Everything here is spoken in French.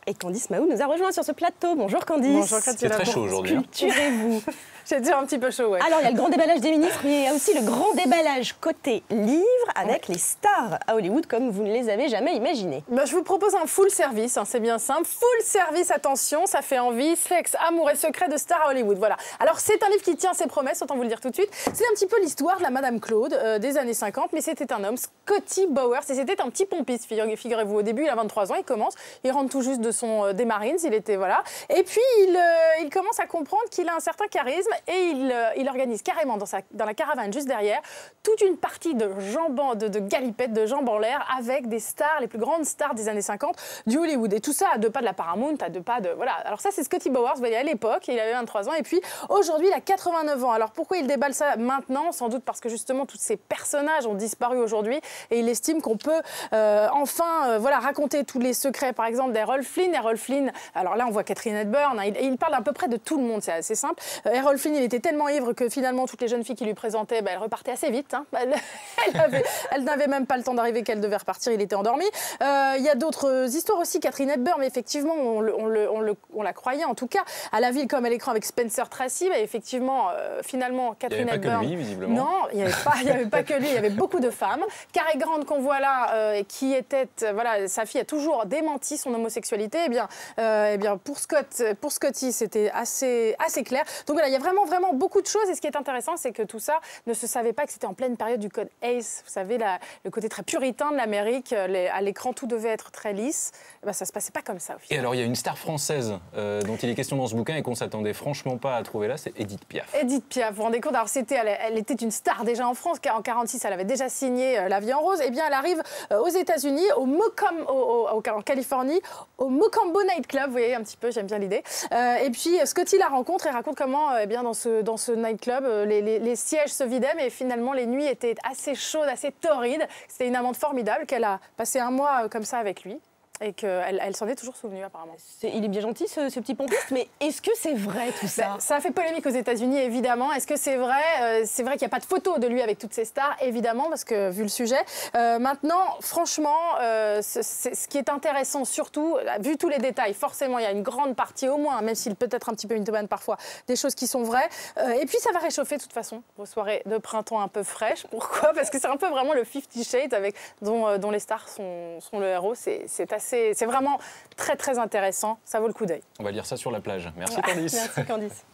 Et Candice Mahou nous a rejoint sur ce plateau. Bonjour Candice. Bonjour Candice. C'est très chaud aujourd'hui. Culturez-vous. J'ai déjà un petit peu chaud, ouais. Alors, il y a le grand déballage des ministres, mais il y a aussi le grand déballage côté livre avec les stars à Hollywood comme vous ne les avez jamais imaginées. Bah, je vous propose un full service, c'est bien simple. Full service, attention, ça fait envie. Sexe, amour et secrets de stars à Hollywood. Voilà. Alors, c'est un livre qui tient ses promesses, autant vous le dire tout de suite. C'est un petit peu l'histoire de la Madame Claude des années 50, mais c'était un homme, Scotty Bowers, et c'était un petit pompiste, figurez-vous. Au début, il a 23 ans, il commence, il rentre tout juste des Marines, il était, voilà. Et puis, il commence à comprendre qu'il a un certain charisme et il organise carrément dans la caravane juste derrière toute une partie de galipettes, de jambes en l'air avec des stars, les plus grandes stars des années 50 du Hollywood. Et tout ça à 2 pas de la Paramount, à 2 pas de... Voilà. Alors ça, c'est Scotty Bowers, vous voyez, à l'époque, il avait 23 ans. Et puis, aujourd'hui, il a 89 ans. Alors pourquoi il déballe ça maintenant? Sans doute parce que justement, tous ces personnages ont disparu aujourd'hui et il estime qu'on peut voilà, raconter tous les secrets, par exemple, d'Errol Flynn. Errol Flynn, alors là, on voit Katharine Hepburn, hein, il parle à peu près de tout le monde, c'est assez simple. Errol Flynn, il était tellement ivre que finalement, toutes les jeunes filles qui lui présentaient, elles repartaient assez vite. Hein. Elle n'avait même pas le temps d'arriver qu'elle devait repartir, il était endormi. Il y a d'autres histoires aussi, Katharine Hepburn, mais effectivement, on la croyait, en tout cas, à la ville comme à l'écran avec Spencer Tracy. Mais effectivement, finalement, Katharine Hepburn... Il n'y avait pas que lui, visiblement. Non, il n'y avait pas que lui, il y avait beaucoup de femmes. Cary Grant, qu'on voit là, qui était... voilà, sa fille a toujours démenti son homosexualité. Eh bien pour Scotty, c'était assez clair. Donc voilà, il y a vraiment beaucoup de choses. Et ce qui est intéressant, c'est que tout ça ne se savait pas que c'était en pleine période du code ACE. Vous savez, le côté très puritain de l'Amérique. À l'écran, tout devait être très lisse. Eh bien, ça ne se passait pas comme ça. Et alors, il y a une star française dont il est question dans ce bouquin et qu'on ne s'attendait franchement pas à trouver là, c'est Édith Piaf. Édith Piaf, vous vous rendez compte? Alors, elle était une star déjà en France. En 1946, elle avait déjà signé La vie en rose. Eh bien, elle arrive aux États-Unis, en Californie, au Mocambo Night Club. Vous voyez un petit peu, j'aime bien l'idée. Et puis, Scotty la rencontre et raconte comment, dans ce nightclub, les sièges se vidaient, mais finalement, les nuits étaient assez chaudes, assez torrides. C'était une amante formidable qu'elle a passé un mois comme ça avec lui. Et qu'elle s'en est toujours souvenue, apparemment. Il est bien gentil, ce petit pompiste, mais est-ce que c'est vrai, tout ça? Ça a fait polémique aux États-Unis, évidemment. Est-ce que c'est vrai? C'est vrai qu'il n'y a pas de photo de lui avec toutes ces stars, évidemment, parce que, vu le sujet. Maintenant, franchement, ce qui est intéressant, surtout, vu tous les détails, forcément, il y a une grande partie, au moins, même s'il peut être un petit peu mythomane parfois, des choses qui sont vraies. Et puis, ça va réchauffer, de toute façon, vos soirées de printemps un peu fraîches. Pourquoi? Parce que c'est un peu vraiment le 50 Shades dont les stars sont le héros. C'est vraiment très, très intéressant. Ça vaut le coup d'œil. On va lire ça sur la plage. Merci Candice. Merci Candice.